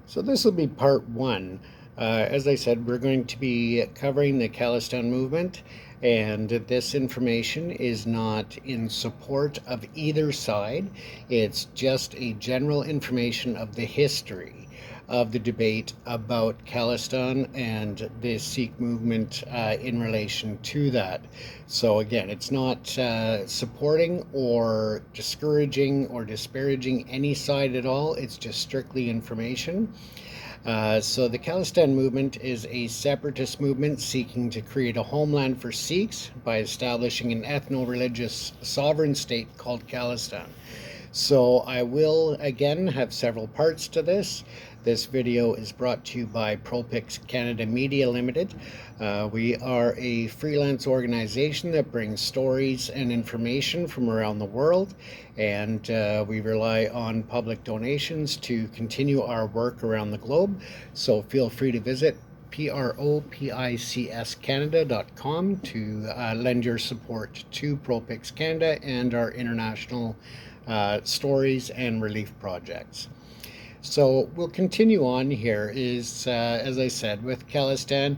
So this will be part one. As I said, we're going to be covering the Khalistan movement, and this information is not in support of either side. It's just a general information of the history of the debate about Khalistan and the Sikh movement in relation to that. So again, it's not supporting or discouraging or disparaging any side at all. It's just strictly information. So the Khalistan movement is a separatist movement seeking to create a homeland for Sikhs by establishing an ethno-religious sovereign state called Khalistan. So I will again have several parts to this. This video is brought to you by ProPix Canada Media Limited. We are a freelance organization that brings stories and information from around the world, and we rely on public donations to continue our work around the globe. So feel free to visit propicscanada.com to lend your support to ProPix Canada and our international stories and relief projects. So we'll continue on here as I said, with Khalistan.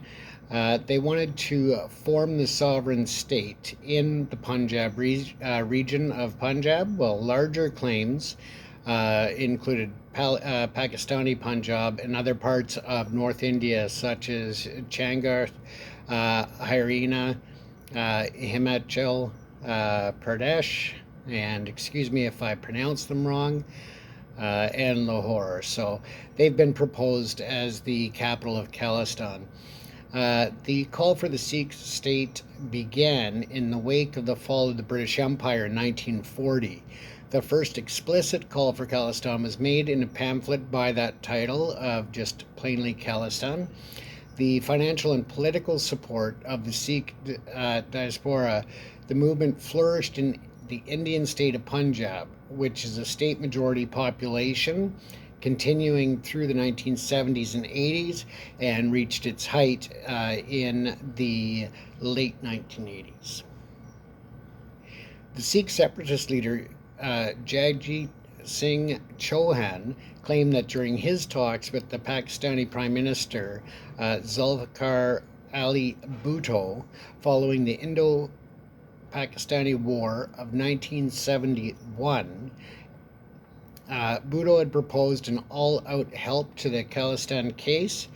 They wanted to form the sovereign state in the Punjab region of Punjab. Well, larger claims included Pakistani Punjab and other parts of North India, such as Changar, Haryana, Himachal Pradesh, and excuse me if I pronounce them wrong, and Lahore. So they've been proposed as the capital of Khalistan. The call for the Sikh state began in the wake of the fall of the British Empire in 1940. The first explicit call for Khalistan was made in a pamphlet by that title of just plainly Khalistan. The financial and political support of the Sikh diaspora, the movement flourished in the Indian state of Punjab, which is a state majority population, continuing through the 1970s and 80s, and reached its height in the late 1980s. The Sikh separatist leader Jagjit Singh Chauhan claimed that during his talks with the Pakistani Prime Minister Zulfikar Ali Bhutto following the Indo-Pakistani War of 1971, Bhutto had proposed an all-out help to the Khalistan case,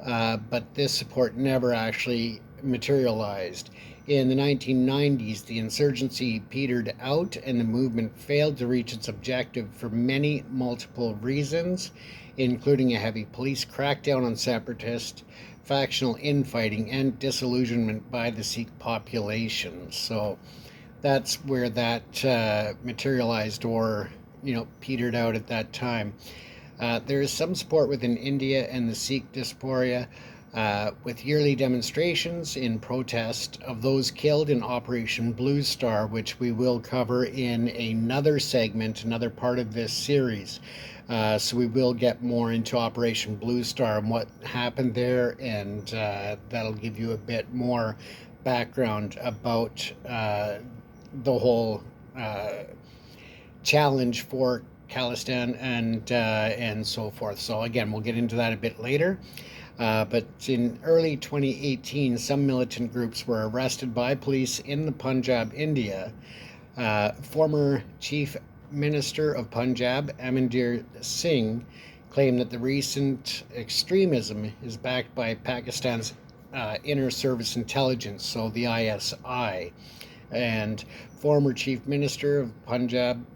but this support never actually materialized. In the 1990s, the insurgency petered out and the movement failed to reach its objective for many multiple reasons, including a heavy police crackdown on separatists, factional infighting, and disillusionment by the Sikh population. So that's where that materialized or petered out at that time. There is some support within India and the Sikh diaspora, with yearly demonstrations in protest of those killed in Operation Blue Star, which we will cover in another segment, another part of this series. So we will get more into Operation Blue Star and what happened there, and that'll give you a bit more background about the whole challenge for Khalistan and so forth. So again, we'll get into that a bit later. But in early 2018, some militant groups were arrested by police in the Punjab, India. Former Chief Minister of Punjab, Aminder Singh, claimed that the recent extremism is backed by Pakistan's Inner Service Intelligence, so the ISI. And former Chief Minister of Punjab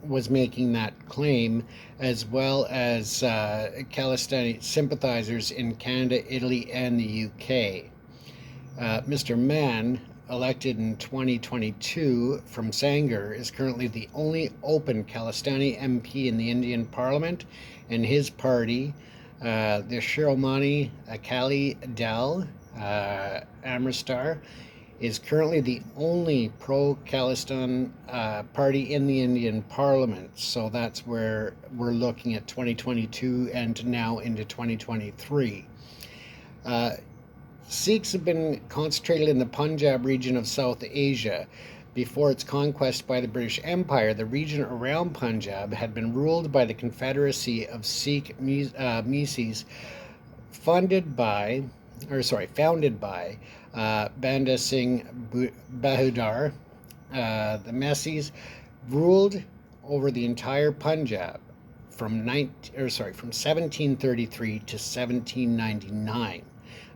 was making that claim, as well as Khalistani sympathizers in Canada, Italy, and the UK. Mr. Mann, elected in 2022 from Sangar, is currently the only open Khalistani MP in the Indian Parliament, and his party, the Shiromani Akali Dal Amritsar, is currently the only pro-Khalistan party in the Indian Parliament. So that's where we're looking at 2022 and now into 2023. Sikhs have been concentrated in the Punjab region of South Asia, Before its conquest by the British Empire, the region around Punjab had been ruled by the Confederacy of Sikh Misis, founded by Banda Singh Bahadur. The Messis ruled over the entire Punjab from 1733 to 1799,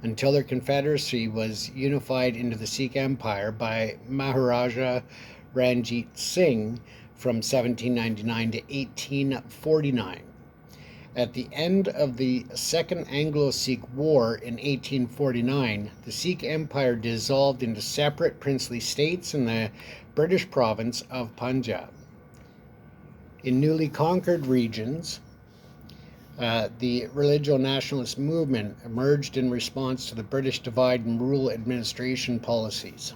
until their confederacy was unified into the Sikh Empire by Maharaja Ranjit Singh from 1799 to 1849. At the end of the Second Anglo-Sikh War in 1849, the Sikh Empire dissolved into separate princely states in the British province of Punjab. In newly conquered regions, the religio-nationalist movement emerged in response to the British divide and rule administration policies.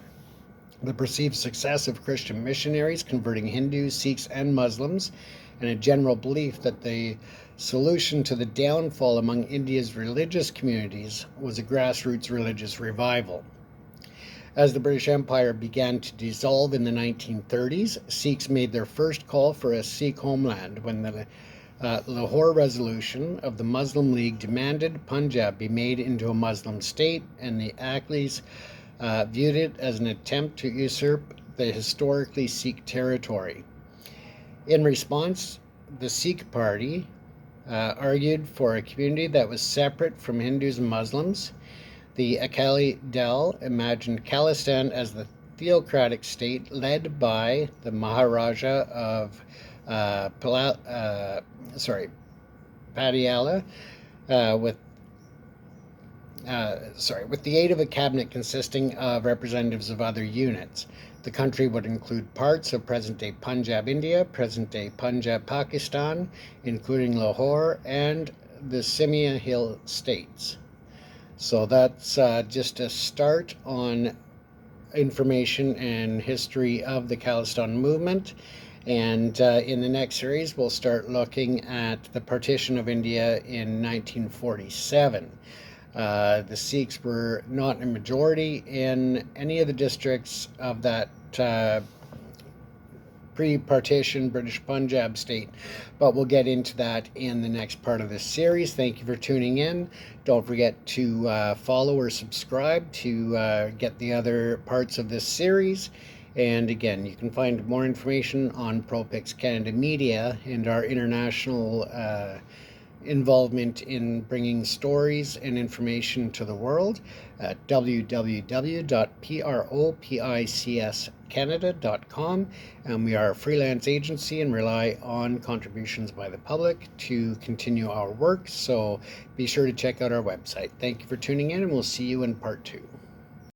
The perceived success of Christian missionaries converting Hindus, Sikhs, and Muslims, and a general belief that the solution to the downfall among India's religious communities was a grassroots religious revival. As the British Empire began to dissolve in the 1930s, Sikhs made their first call for a Sikh homeland when the Lahore Resolution of the Muslim League demanded Punjab be made into a Muslim state, and the Akhlis viewed it as an attempt to usurp the historically Sikh territory. In response, the Sikh Party argued for a community that was separate from Hindus and Muslims. The Akali Dal imagined Khalistan as the theocratic state led by the Maharaja of Patiala, with the aid of a cabinet consisting of representatives of other units. The country would include parts of present-day Punjab, India, present-day Punjab, Pakistan, including Lahore, and the Simia Hill states. So that's just a start on information and history of the Khalistan movement. And in the next series, we'll start looking at the partition of India in 1947. The Sikhs were not a majority in any of the districts of that pre-partition British Punjab state, but we'll get into that in the next part of this series. Thank you for tuning in. Don't forget to follow or subscribe to get the other parts of this series. And again, you can find more information on ProPix Canada Media and our international involvement in bringing stories and information to the world at www.propicscanada.com. And we are a freelance agency and rely on contributions by the public to continue our work. So be sure to check out our website. Thank you for tuning in, and we'll see you in part 2.